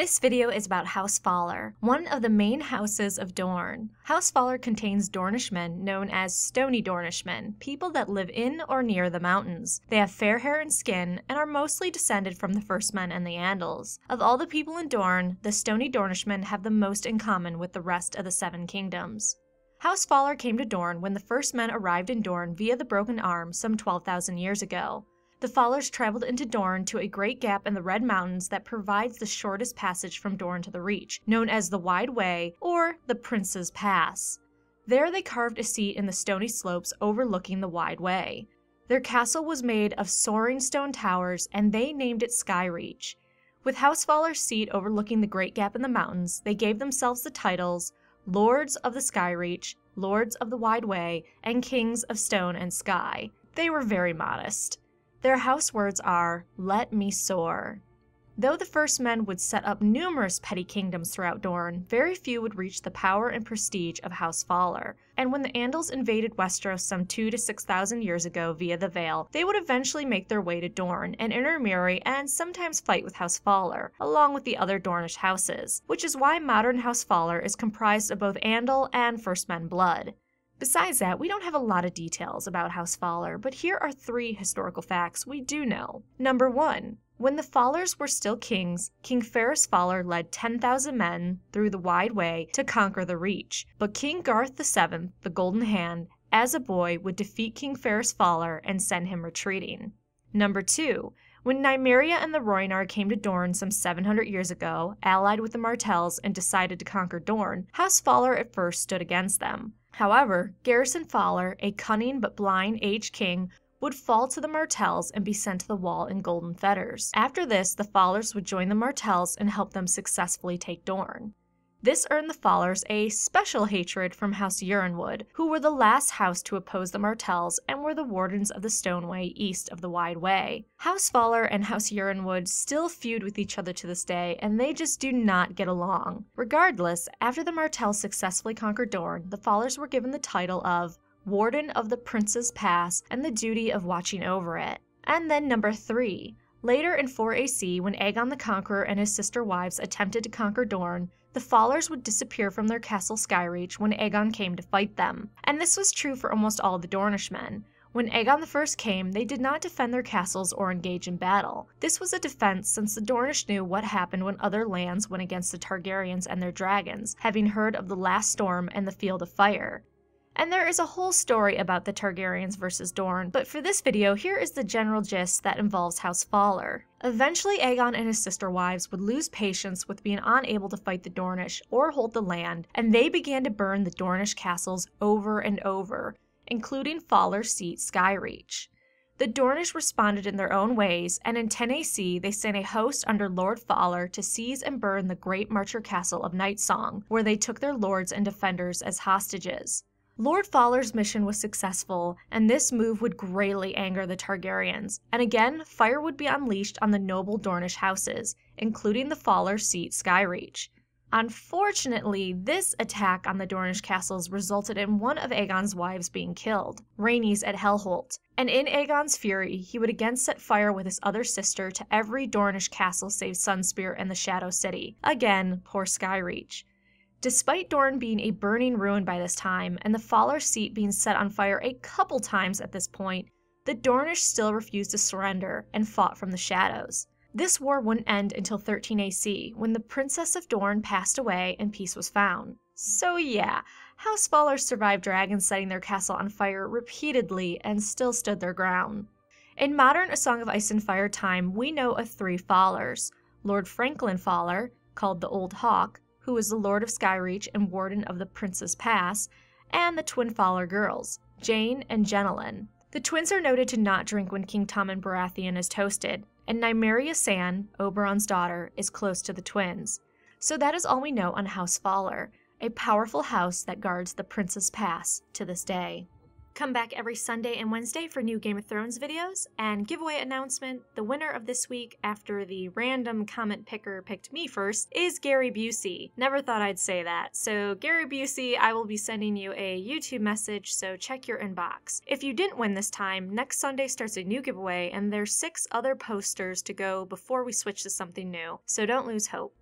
This video is about House Fowler, one of the main houses of Dorne. House Fowler contains Dornishmen known as Stony Dornishmen, people that live in or near the mountains. They have fair hair and skin, and are mostly descended from the First Men and the Andals. Of all the people in Dorne, the Stony Dornishmen have the most in common with the rest of the Seven Kingdoms. House Fowler came to Dorne when the First Men arrived in Dorne via the Broken Arm some 12,000 years ago. The Fowlers traveled into Dorne to a great gap in the Red Mountains that provides the shortest passage from Dorne to the Reach, known as the Wide Way or the Prince's Pass. There they carved a seat in the stony slopes overlooking the Wide Way. Their castle was made of soaring stone towers, and they named it Skyreach. With House Fowler's seat overlooking the great gap in the mountains, they gave themselves the titles Lords of the Skyreach, Lords of the Wide Way, and Kings of Stone and Sky. They were very modest. Their house words are, "Let me soar." Though the First Men would set up numerous petty kingdoms throughout Dorne, very few would reach the power and prestige of House Fowler. And when the Andals invaded Westeros some 2,000 to 6,000 years ago via the Vale, they would eventually make their way to Dorne and intermarry and sometimes fight with House Fowler, along with the other Dornish houses, which is why modern House Fowler is comprised of both Andal and First Men blood. Besides that, we don't have a lot of details about House Fowler, but here are 3 historical facts we do know. Number 1. When the Fowlers were still kings, King Ferrys Fowler led 10,000 men through the Wide Way to conquer the Reach, but King Garth VII, the Golden Hand, as a boy would defeat King Ferrys Fowler and send him retreating. Number 2. When Nymeria and the Rhoynar came to Dorne some 700 years ago, allied with the Martells and decided to conquer Dorne, House Fowler at first stood against them. However, Garrison Fowler, a cunning but blind aged king, would fall to the Martells and be sent to the wall in golden fetters. After this, the Fowlers would join the Martells and help them successfully take Dorne. This earned the Fowlers a special hatred from House Yronwood, who were the last house to oppose the Martells and were the wardens of the Stoneway east of the Wide Way. House Fowler and House Yronwood still feud with each other to this day, and they just do not get along. Regardless, after the Martells successfully conquered Dorne, the Fowlers were given the title of Warden of the Prince's Pass and the duty of watching over it. And then number 3. Later in 4 AC, when Aegon the Conqueror and his sister wives attempted to conquer Dorne, the Fowlers would disappear from their castle Skyreach when Aegon came to fight them. And this was true for almost all the Dornishmen. When Aegon I came, they did not defend their castles or engage in battle. This was a defense since the Dornish knew what happened when other lands went against the Targaryens and their dragons, having heard of the last storm and the Field of Fire. And there is a whole story about the Targaryens versus Dorne, but for this video, here is the general gist that involves House Fowler. Eventually, Aegon and his sister wives would lose patience with being unable to fight the Dornish or hold the land, and they began to burn the Dornish castles over and over, including Fowler's seat Skyreach. The Dornish responded in their own ways, and in 10 AC, they sent a host under Lord Fowler to seize and burn the great Marcher Castle of Nightsong, where they took their lords and defenders as hostages. Lord Fowler's mission was successful, and this move would greatly anger the Targaryens, and again, fire would be unleashed on the noble Dornish houses, including the Fowler seat Skyreach. Unfortunately, this attack on the Dornish castles resulted in one of Aegon's wives being killed, Rhaenys at Hellholt, and in Aegon's fury, he would again set fire with his other sister to every Dornish castle save Sunspear and the Shadow City. Again, poor Skyreach. Despite Dorne being a burning ruin by this time, and the Fowler seat being set on fire a couple times at this point, the Dornish still refused to surrender and fought from the shadows. This war wouldn't end until 13 AC, when the Princess of Dorne passed away and peace was found. So yeah, House Fowler survived dragons setting their castle on fire repeatedly and still stood their ground. In modern A Song of Ice and Fire time, we know of 3 Fowlers: Lord Frankel Fowler, called the Old Hawk, who was the Lord of Skyreach and Warden of the Prince's Pass, and the twin Fowler girls, Jane and Jenelyn. The twins are noted to not drink when King Tommen Baratheon is toasted, and Nymeria San, Oberon's daughter, is close to the twins. So that is all we know on House Fowler, a powerful house that guards the Prince's Pass to this day. Come back every Sunday and Wednesday for new Game of Thrones videos, and giveaway announcement: the winner of this week, after the random comment picker picked me first, is Gary Busey. Never thought I'd say that. So Gary Busey, I will be sending you a YouTube message, so check your inbox. If you didn't win this time, next Sunday starts a new giveaway, and there's 6 other posters to go before we switch to something new, so don't lose hope.